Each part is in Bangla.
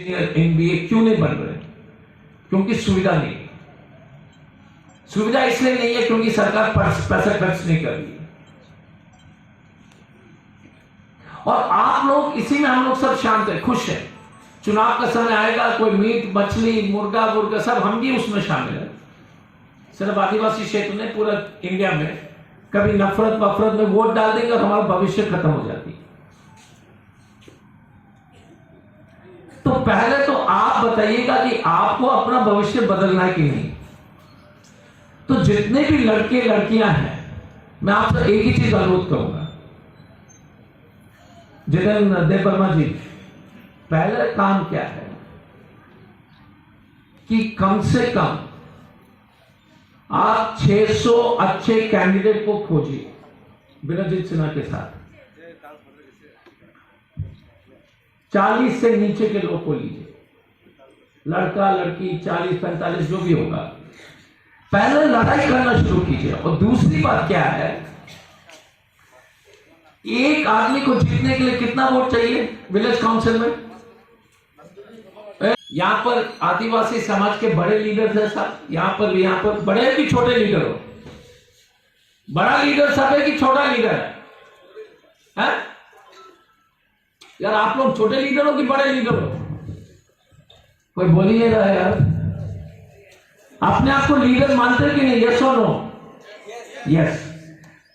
एमबीए क्यों नहीं बन रहे? क्योंकि सुविधा नहीं। सुविधा इसलिए नहीं है क्योंकि सरकार पैसा खर्च नहीं कर रही है। और आप लोग इसी में, हम लोग सब शांत है, खुश है। चुनाव का समय आएगा, कोई मीट मछली मुर्गा मुर्गा सब हम भी उसमें शामिल है। सिर्फ आदिवासी क्षेत्र में, पूरा इंडिया में कभी नफरत वफरत में वोट डाल देंगे और हमारा भविष्य खत्म हो जाती है। तो पहले तो आप बताइएगा कि आपको अपना भविष्य बदलना है कि नहीं। तो जितने भी लड़के लड़कियां हैं, मैं आपसे एक ही चीज अनुरोध करूंगा, जितेंद्र देव वर्मा जी, पहला काम क्या है कि कम से कम आप 600 अच्छे कैंडिडेट को खोजिए विनोद सिन्हा के साथ। 40 से नीचे के लोग को लीजिए, लड़का लड़की 40-45 जो भी होगा। पहले लड़ाई करना शुरू कीजिए। और दूसरी बात क्या है, एक आदमी को जीतने के लिए कितना वोट चाहिए विलेज काउंसिल में? यहां पर आदिवासी समाज के बड़े लीडर थे साहब, यहां पर बड़े भी छोटे लीडर हो। बड़ा लीडर सब है कि छोटा लीडर है? यार आप लोग छोटे लीडर हो कि बड़े लीडर हो? कोई बोल ही नहीं रहा है यार। अपने आप को लीडर मानते हैं कि नहीं? यस और नो? यस।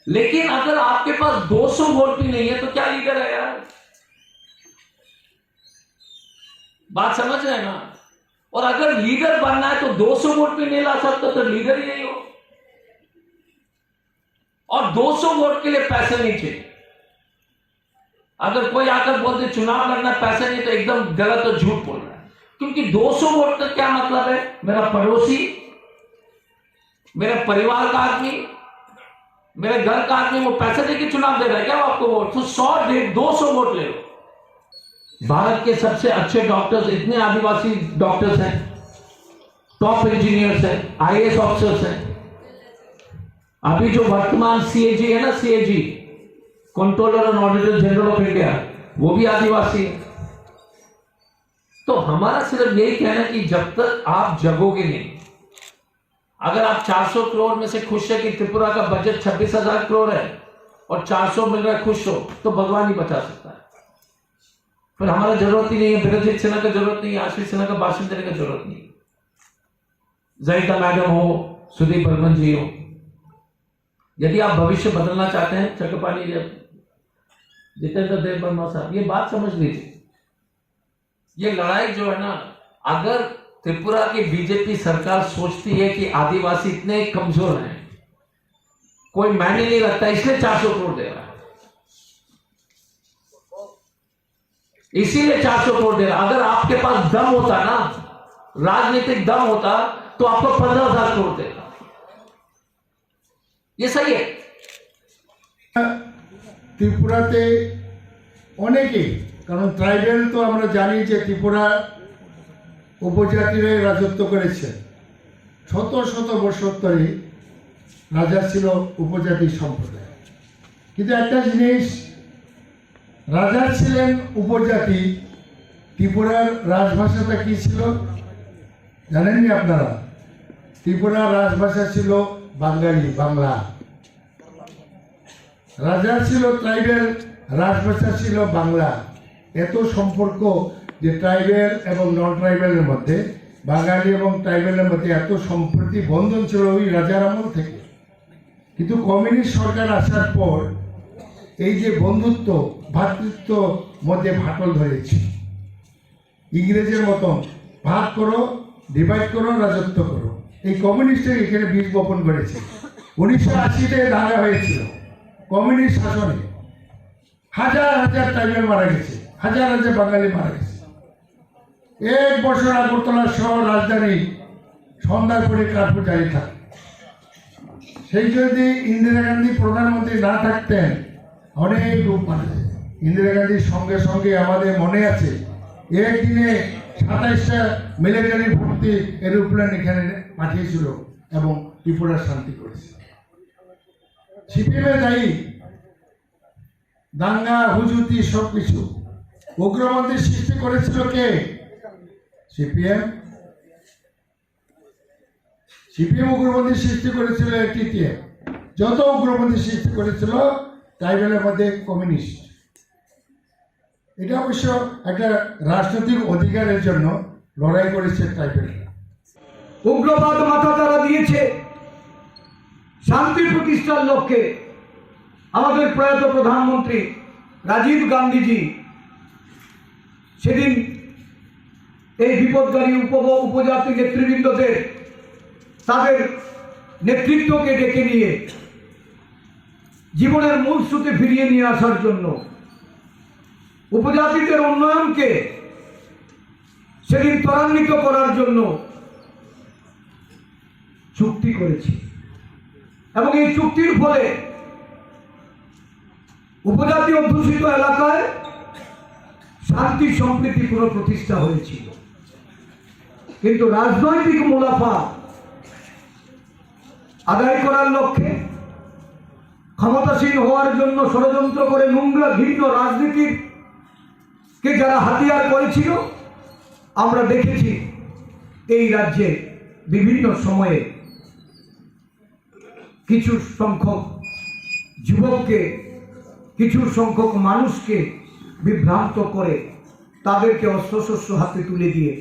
लेकिन अगर आपके पास 200 वोट भी नहीं है तो क्या लीडर है यार? बात समझ रहे हैं ना? और अगर लीडर बनना है तो 200 वोट भी नहीं ला सकते तो लीडर ही नहीं हो। और 200 वोट के लिए पैसे नहीं चाहिए। अगर कोई आकर बोलते चुनाव लड़ना पैसे नहीं, तो एकदम गलत और झूठ बोल रहा है। क्योंकि 200 वोट का क्या मतलब है? मेरा पड़ोसी, मेरे परिवार का आदमी, मेरे घर का आदमी वो पैसे देके चुनाव दे रहा है क्या आपको वोट? तो 100-200 वोट ले लो। भारत के सबसे अच्छे डॉक्टर्स, इतने आदिवासी डॉक्टर्स हैं, टॉप इंजीनियर्स हैं, आईएएस ऑफिसर्स हैं। अभी जो वर्तमान सीएजी है ना, CAG controller and auditor general of India, वो भी आदिवासी है। तो हमारा सिर्फ यही कहना है कि जब तक आप जगोगे नहीं, अगर आप 400 करोड़ में से खुश है कि त्रिपुरा का बजट 26,000 करोड़ है और 400 मिल रहा है, खुश हो, तो भगवान ही बचा सकता है। फिर हमारा जरूरत ही नहीं है, विनोद सिन्हा का जरूरत नहीं है, आशीष सिन्हा का भाषण देने का जरूरत नहीं है। जयिता मैडम हो, सुदीप बर्मन जी हो। यदि आप भविष्य बदलना चाहते हैं, चक्रपाणी जितेंद्र देव वर्मा साहब, ये बात समझ लीजिए। ये लड़ाई जो है ना, अगर त्रिपुरा की बीजेपी सरकार सोचती है कि आदिवासी इतने कमजोर हैं, कोई मायने नहीं रखता, इसलिए 400 करोड़ दे रहा है, इसीलिए 400 करोड़ दे रहा। अगर आपके पास दम होता ना, राजनीतिक दम होता, तो आपको 15,000 करोड़ देगा। ये सही है। ত্রিপুরাতে অনেকেই, কারণ ট্রাইবেল তো আমরা জানি যে ত্রিপুরা উপজাতিরাই রাজত্ব করেছে। শত শত বছর ধরে রাজা ছিল উপজাতি সম্প্রদায়। কিন্তু একটা জিনিস, রাজা ছিলেন উপজাতি, ত্রিপুরার রাজভাষাটা কি ছিল জানেননি আপনারা? ত্রিপুরার রাজভাষা ছিল বাঙালি, বাংলা। রাজা ছিল ট্রাইবেল, রাজভাষা ছিল বাংলা। এত সম্পর্ক যে ট্রাইবেল এবং নন ট্রাইবেলের মধ্যে, বাঙালি এবং ট্রাইবেলের মধ্যে এত সম্প্রীতি বন্ধন ছিল ওই রাজার আমল থেকে। কিন্তু কমিউনিস্ট সরকার আসার পর এই যে বন্ধুত্ব ভ্রাতৃত্ব মধ্যে ফাটল ধরেছে। ইংরেজের মতন ভাগ করো, ডিভাইড করো, রাজত্ব করো। এই কমিউনিস্টের এখানে বীজ বপন করেছে। 1980-তে দাঙ্গা হয়েছিল কমিউনিস্ট শাসনে। হাজার হাজার ট্রাইবেল মারা গেছে, হাজার হাজার বাঙালি মারা গেছে। এক বছর আগরতলা শহর রাজধানী সন্ধ্যার পরে কার্ফু জারি থাকে। সেই যদি ইন্দিরা গান্ধী প্রধানমন্ত্রী না থাকতেন, অনেক লোক মারা যেত। ইন্দিরা গান্ধীর সঙ্গে সঙ্গে আমাদের মনে আছে একদিনে 27টা মিলিটারি ভর্তি এরোপ্লেন এখানে পাঠিয়েছিল এবং ত্রিপুরা শান্তি করেছে। সিপিএমে দায়ী দাঙ্গা হুজুতি সবকিছু। উগ্রপন্থী সৃষ্টি করেছিল কে? সিপিএম উগ্রপন্থী সৃষ্টি করেছিল, টিটিএম যত উগ্রপন্থী সৃষ্টি করেছিল ট্রাইবেলের মধ্যে কমিউনিস্ট। এটা অবশ্য একটা রাজনৈতিক অধিকারের জন্য লড়াই করেছে ট্রাইবেল। উগ্রবাদ মাথা তারা দিয়েছে শান্তি প্রতিষ্ঠার লক্ষ্যে। আমাদের প্রয়াত প্রধানমন্ত্রী রাজীব গান্ধীজি সেদিন এই বিপদকারী উপজাতি নেতৃবৃন্দদের তাদের নেতৃত্বকে ডেকে নিয়ে জীবনের মূল স্রোতে ফিরিয়ে নিয়ে আসার জন্য, উপজাতিদের উন্নয়নকে সেদিন ত্বরান্বিত করার জন্য চুক্তি করেছি। এবং এই চুক্তির ফলে উপজাতি অধ্যুষিত এলাকায় শান্তি সম্প্রীতি পুনঃপ্রতিষ্ঠা হয়েছিল। কিন্তু রাজনৈতিক মুনাফা আদায় করার লক্ষ্যে ক্ষমতাসীন হওয়ার জন্য ষড়যন্ত্র করে নোংরা ঘৃণ্য রাজনীতিকে যারা হাতিয়ার করেছিল, আমরা দেখেছি এই রাজ্যে বিভিন্ন সময়ে কিছু সংখ্যক যুবককে, কিছু সংখ্যক মানুষকে বিভ্রান্ত করে তাদেরকে অস্ত্রশস্ত্র হাতে তুলে দিয়ে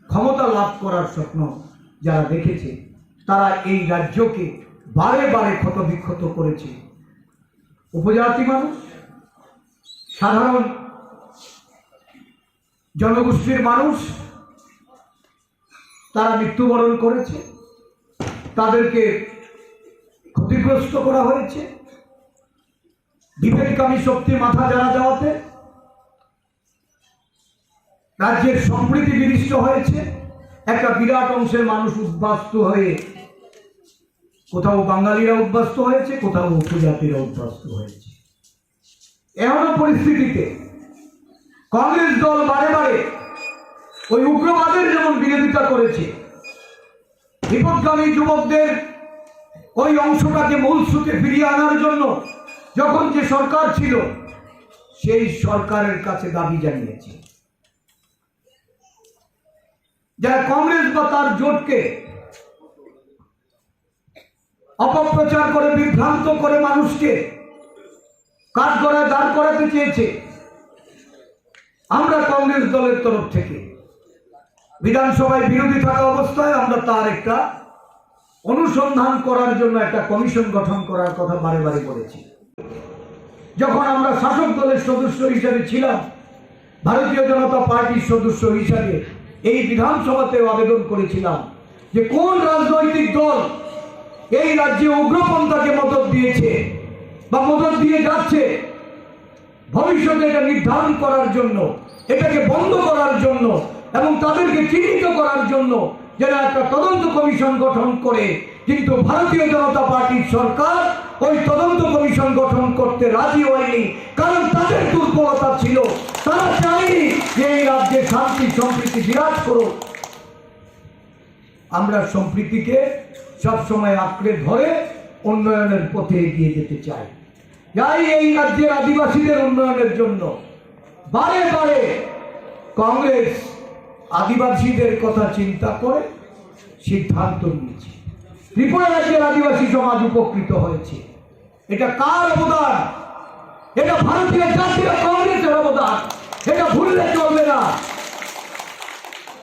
ক্ষমতা লাভ করার স্বপ্ন যারা দেখেছে, তারা এই রাজ্যকে বারে বারে ক্ষতবিক্ষত করেছে। উপজাতি মানুষ, সাধারণ জনগোষ্ঠীর মানুষ তারা মৃত্যুবরণ করেছে, তাদেরকে ক্ষতিগ্রস্ত করা হয়েছে। বিভেদকামী শক্তি মাথা যারা দেওয়াতে রাজ্যের সম্প্রীতি বিনষ্ট হয়েছে। একটা বিরাট অংশের মানুষ উদ্বাস্তু হয়ে, কোথাও বাঙালিরা উদ্বাস্তু হয়েছে, কোথাও উপজাতিরা উদ্বাস্তু হয়েছে। এমন পরিস্থিতিতে কংগ্রেস দল বারে বারে ওই উগ্রবাদের যেমন বিরোধিতা করেছে, বিপদগামী যুবকদের ওই অংশটাকে মূল স্রোতে ফিরিয়ে আনার জন্য যখন যে সরকার ছিল সেই সরকারের কাছে দাবি জানিয়েছে। যারা কংগ্রেস বা তার জোটকে অপপ্রচার করে, বিভ্রান্ত করে মানুষকে কাঠগড়ায় দাঁড় করাতে চেয়েছে, আমরা কংগ্রেস দলের তরফ থেকে বিধানসভায় বিরোধী থাকা অবস্থায় আমরা তার একটা অনুসন্ধান করার জন্য একটা কমিশন গঠন করার কথা বারে বারে বলেছি। যখন আমরা শাসক দলের সদস্য হিসেবে ছিলাম, ভারতীয় জনতা পার্টির সদস্য হিসাবে এই বিধানসভাতেও আবেদন করেছিলাম যে কোন রাজনৈতিক দল এই রাজ্যে উগ্রপন্থাকে মদত দিয়েছে বা মদত দিয়ে যাচ্ছে, ভবিষ্যতে এটা নির্ধারণ করার জন্য, এটাকে বন্ধ করার জন্য এবং তাদেরকে চিহ্নিত করার জন্য যারা একটা তদন্ত কমিশন গঠন করে। কিন্তু ভারতীয় জনতা পার্টির সরকার ওই তদন্ত কমিশন গঠন করতে রাজি হয়নি, কারণ তাদের দুর্বলতা ছিল। তারা চায়নি যে এই রাজ্যে শান্তি সম্প্রীতি বিরাজ করুক। আমরা সম্প্রীতিকে সবসময় আঁকড়ে ধরে উন্নয়নের পথে এগিয়ে যেতে চাই। যাই এই রাজ্যের আদিবাসীদের উন্নয়নের জন্য বারে বারে কংগ্রেস আদিবাসীদের কথা চিন্তা করে সিদ্ধান্ত নিয়েছে। ত্রিপুরা রাজ্যের আদিবাসী সমাজ উপকৃত হয়েছে। এটা কার অবদান? এটা ভারতীয় জাতীয় কংগ্রেসের অবদান। এটা ভুললে চলবে না।